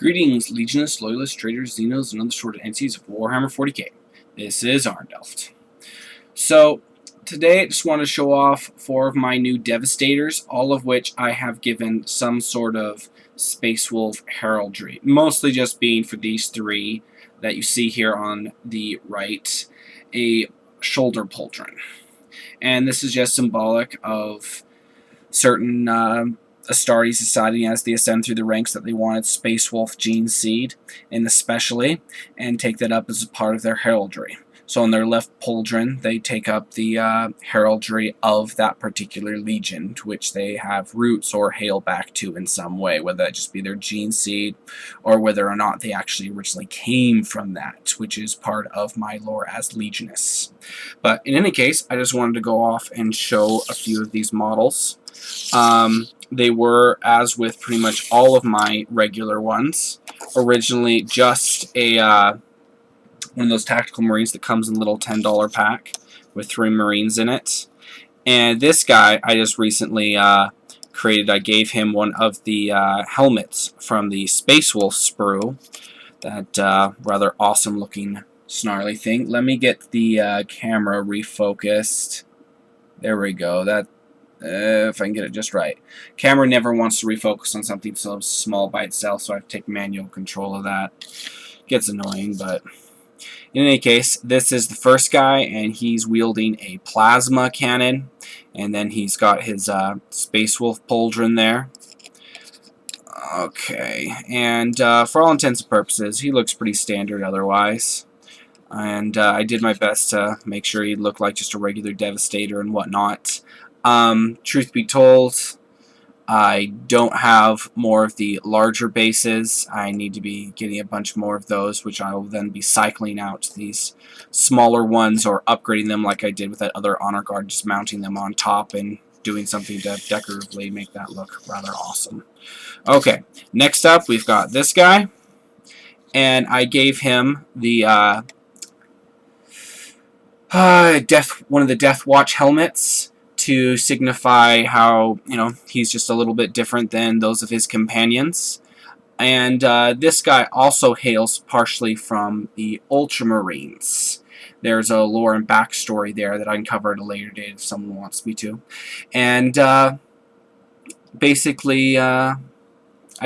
Greetings, Legionists, Loyalists, Traitors, Xenos, and other sort of entities of Warhammer 40k. This is Arndelft. So, today I just want to show off 4 of my new Devastators, all of which I have given some sort of Space Wolf heraldry. Mostly just being for these 3 that you see here on the right, a shoulder pauldron. And this is just symbolic of certain Astartes deciding as they ascend through the ranks that they wanted Space Wolf gene seed, and especially, and take that up as a part of their heraldry. So on their left pauldron, they take up the heraldry of that particular legion, to which they have roots or hail back to in some way, whether that just be their gene seed, or whether or not they actually originally came from that, which is part of my lore as Legionists. But in any case, I just wanted to go off and show a few of these models. They were, as with pretty much all of my regular ones, originally just a one of those tactical marines that comes in a little $10 pack with 3 marines in it. And this guy I just recently created. I gave him one of the helmets from the Space Wolf sprue, that rather awesome looking snarly thing. Let me get the camera refocused. There we go. That if I can get it just right. Camera never wants to refocus on something so small by itself, so I have to take manual control of that. Gets annoying, but in any case, this is the first guy, and he's wielding a plasma cannon, and then he's got his Space Wolf pauldron there. Okay, and for all intents and purposes, he looks pretty standard otherwise. And I did my best to make sure he looked like just a regular Devastator and whatnot. Truth be told, I don't have more of the larger bases. I need to be getting a bunch more of those, which I will then be cycling out these smaller ones or upgrading them like I did with that other Honor Guard, just mounting them on top and doing something to decoratively make that look rather awesome. Okay, next up we've got this guy, and I gave him the one of the Death Watch helmets, to signify how, you know, he's just a little bit different than those of his companions. And this guy also hails partially from the Ultramarines. There's a lore and backstory there that I can cover at a later date if someone wants me to. And basically, I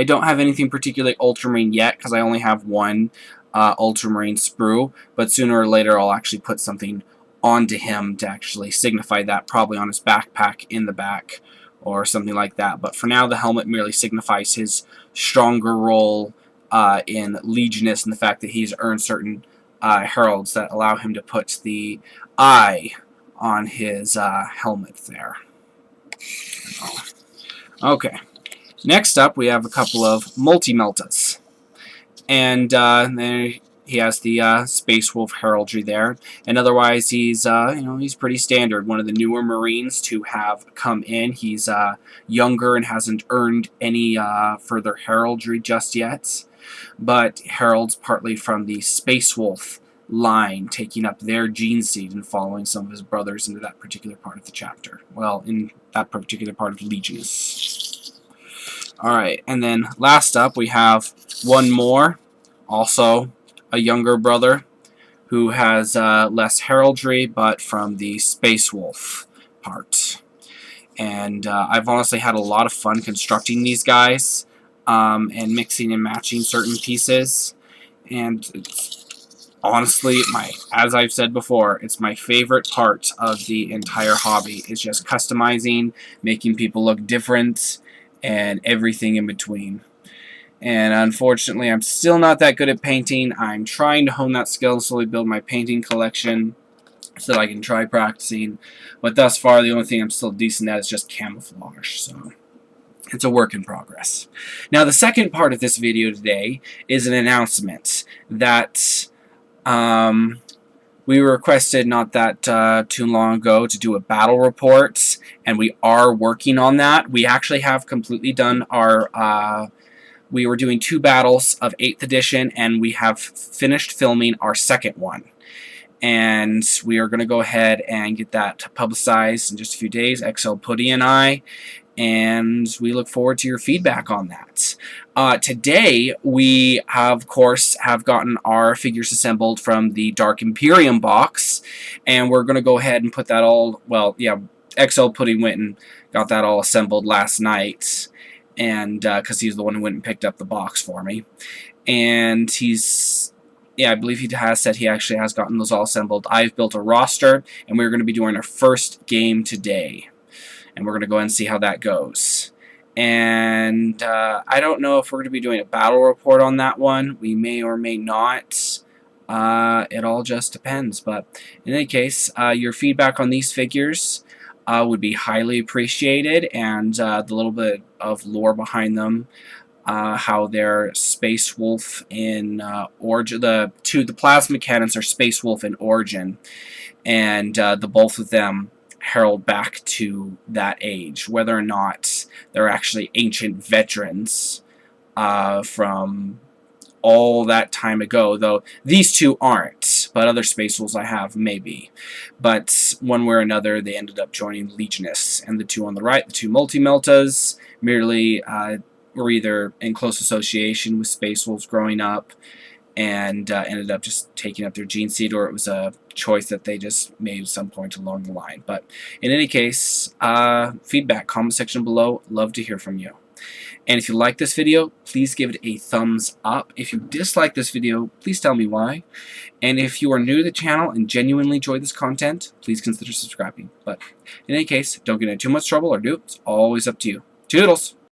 don't have anything particularly Ultramarine yet, because I only have one Ultramarine sprue, but sooner or later I'll actually put something onto him to actually signify that, probably on his backpack in the back or something like that. But for now, the helmet merely signifies his stronger role in Legionist, and the fact that he's earned certain heralds that allow him to put the eye on his helmet there. Okay, next up we have a couple of multi-Militants, and he has the Space Wolf heraldry there, and otherwise he's you know, he's pretty standard. One of the newer Marines to have come in. He's younger and hasn't earned any further heraldry just yet, but heralds partly from the Space Wolf line, taking up their gene seed and following some of his brothers into that particular part of the chapter. Well, in that particular part of Legionists. Alright, and then last up we have one more, also a younger brother, who has less heraldry, but from the Space Wolf part. And I've honestly had a lot of fun constructing these guys, and mixing and matching certain pieces. And it's honestly, as I've said before, it's my favorite part of the entire hobby. It's just customizing, making people look different, and everything in between. And unfortunately, I'm still not that good at painting. I'm trying to hone that skill and slowly build my painting collection so that I can try practicing. But thus far, the only thing I'm still decent at is just camouflage. So it's a work in progress. Now, the second part of this video today is an announcement that we were requested not that too long ago to do a battle report, and we are working on that. We actually have completely done our we were doing 2 battles of 8th edition, and we have finished filming our second one. And we are going to go ahead and get that publicized in just a few days, XL Putty and I. and we look forward to your feedback on that. Today, we of course have gotten our figures assembled from the Dark Imperium box, and we're going to go ahead and put that all, well, yeah, XL Pudding went and got that all assembled last night, and because he's the one who went and picked up the box for me. And he's, yeah, I believe he has said he actually has gotten those all assembled. I've built a roster, and we're going to be doing our first game today. And we're going to go ahead and see how that goes. And I don't know if we're going to be doing a battle report on that one. We may or may not. It all just depends. But in any case, your feedback on these figures would be highly appreciated. And the little bit of lore behind them. How they're Space Wolf in Origin. The plasma cannons are Space Wolf in Origin. And the both of them herald back to that age, whether or not they're actually ancient veterans from all that time ago, though these two aren't, but other Space Wolves I have, maybe. But one way or another, they ended up joining Legionists, and the two on the right, the two Multi-Meltas, merely were either in close association with Space Wolves growing up, and ended up just taking up their gene seed, or it was a choice that they just made at some point along the line. But in any case, feedback, comment section below, love to hear from you. And if you like this video, please give it a thumbs up. If you dislike this video, please tell me why. And if you are new to the channel and genuinely enjoy this content, please consider subscribing. But in any case, don't get into too much trouble or do it. It's always up to you. Toodles!